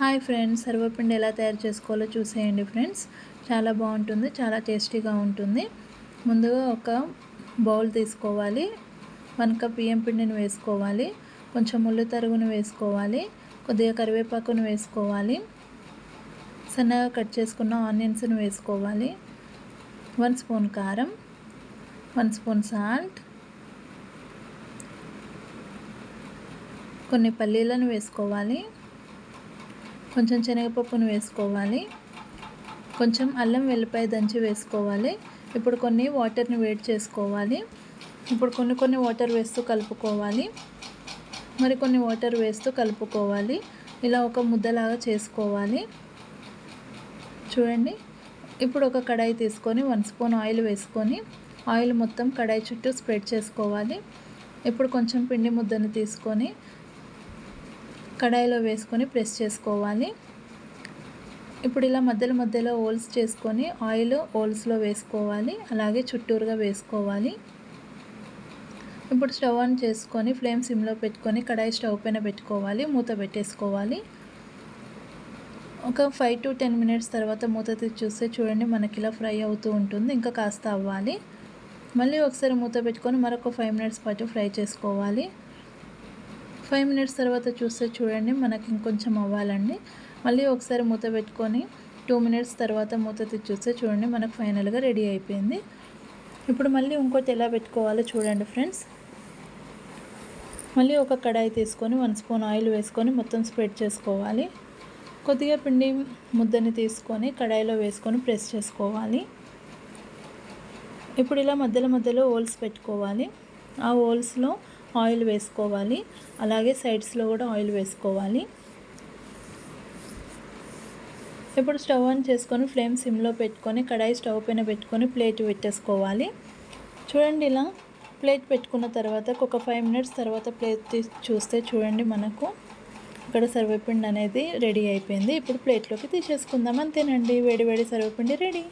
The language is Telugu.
హాయ్ ఫ్రెండ్స్, సర్వపిండి ఎలా తయారు చేసుకోవాలో చూసేయండి ఫ్రెండ్స్. చాలా బాగుంటుంది, చాలా టేస్టీగా ఉంటుంది. ముందుగా ఒక బౌల్ తీసుకోవాలి. 1 కప్ బియ్యం పిండిని వేసుకోవాలి. కొంచెం ఉల్లి తరుగును వేసుకోవాలి. కొద్దిగా కరివేపాకును వేసుకోవాలి. సన్నగా కట్ చేసుకున్న ఆనియన్స్ను వేసుకోవాలి. 1 స్పూన్ కారం, 1 స్పూన్ సాల్ట్, కొన్ని పల్లీలను వేసుకోవాలి. కొంచెం శనగపప్పును వేసుకోవాలి. కొంచెం అల్లం వెల్లిపాయ దంచి వేసుకోవాలి. ఇప్పుడు కొన్ని వాటర్ని వేడి చేసుకోవాలి. ఇప్పుడు కొన్ని వాటర్ వేస్తూ కలుపుకోవాలి. మరికొన్ని వాటర్ వేస్తూ కలుపుకోవాలి. ఇలా ఒక ముద్దలాగా చేసుకోవాలి. చూడండి, ఇప్పుడు ఒక కడాయి తీసుకొని 1 స్పూన్ ఆయిల్ వేసుకొని ఆయిల్ మొత్తం కడాయి చుట్టూ స్ప్రెడ్ చేసుకోవాలి. ఇప్పుడు కొంచెం పిండి ముద్దను తీసుకొని కడాయిలో వేసుకొని ప్రెస్ చేసుకోవాలి. ఇప్పుడు ఇలా మధ్యలో హోల్స్ చేసుకొని ఆయిల్ హోల్స్లో వేసుకోవాలి. అలాగే చుట్టూరుగా వేసుకోవాలి. ఇప్పుడు స్టవ్ ఆన్ చేసుకొని ఫ్లేమ్ సిమ్లో పెట్టుకొని కడాయి స్టవ్ పైన పెట్టుకోవాలి. మూత పెట్టేసుకోవాలి. ఒక 5 to 10 మినిట్స్ తర్వాత మూత తీసి చూస్తే చూడండి, మనకి ఇలా ఫ్రై అవుతూ ఉంటుంది. ఇంకా కాస్త అవ్వాలి. మళ్ళీ ఒకసారి మూత పెట్టుకొని మరొక 5 మినిట్స్ పాటు ఫ్రై చేసుకోవాలి. 5 మినిట్స్ తర్వాత చూస్తే చూడండి, మనకి ఇంకొంచెం అవ్వాలండి. మళ్ళీ ఒకసారి మూత పెట్టుకొని 2 మినిట్స్ తర్వాత మూత తీసి చూస్తే చూడండి, మనకు ఫైనల్గా రెడీ అయిపోయింది. ఇప్పుడు మళ్ళీ ఇంకోటి ఎలా పెట్టుకోవాలో చూడండి ఫ్రెండ్స్. మళ్ళీ ఒక కడాయి తీసుకొని 1 స్పూన్ ఆయిల్ వేసుకొని మొత్తం స్ప్రెడ్ చేసుకోవాలి. కొద్దిగా పిండి ముద్దని తీసుకొని కడాయిలో వేసుకొని ప్రెస్ చేసుకోవాలి. ఇప్పుడు ఇలా మధ్యలో హోల్స్ పెట్టుకోవాలి. ఆ హోల్స్లో ఆయిల్ వేసుకోవాలి. అలాగే సైడ్స్లో కూడా ఆయిల్ వేసుకోవాలి. ఇప్పుడు స్టవ్ ఆన్ చేసుకొని ఫ్లేమ్ సిమ్లో పెట్టుకొని కడాయి స్టవ్ పైన పెట్టుకొని ప్లేట్ పెట్టేసుకోవాలి. చూడండి, ఇలా ప్లేట్ పెట్టుకున్న తర్వాత ఒక 5 మినిట్స్ తర్వాత ప్లేట్ తీసి చూస్తే చూడండి, మనకు ఇక్కడ సర్వపిండి అనేది రెడీ అయిపోయింది. ఇప్పుడు ప్లేట్లోకి తీసేసుకుందాం. అంతేనండి, వేడి సర్వపిండి రెడీ.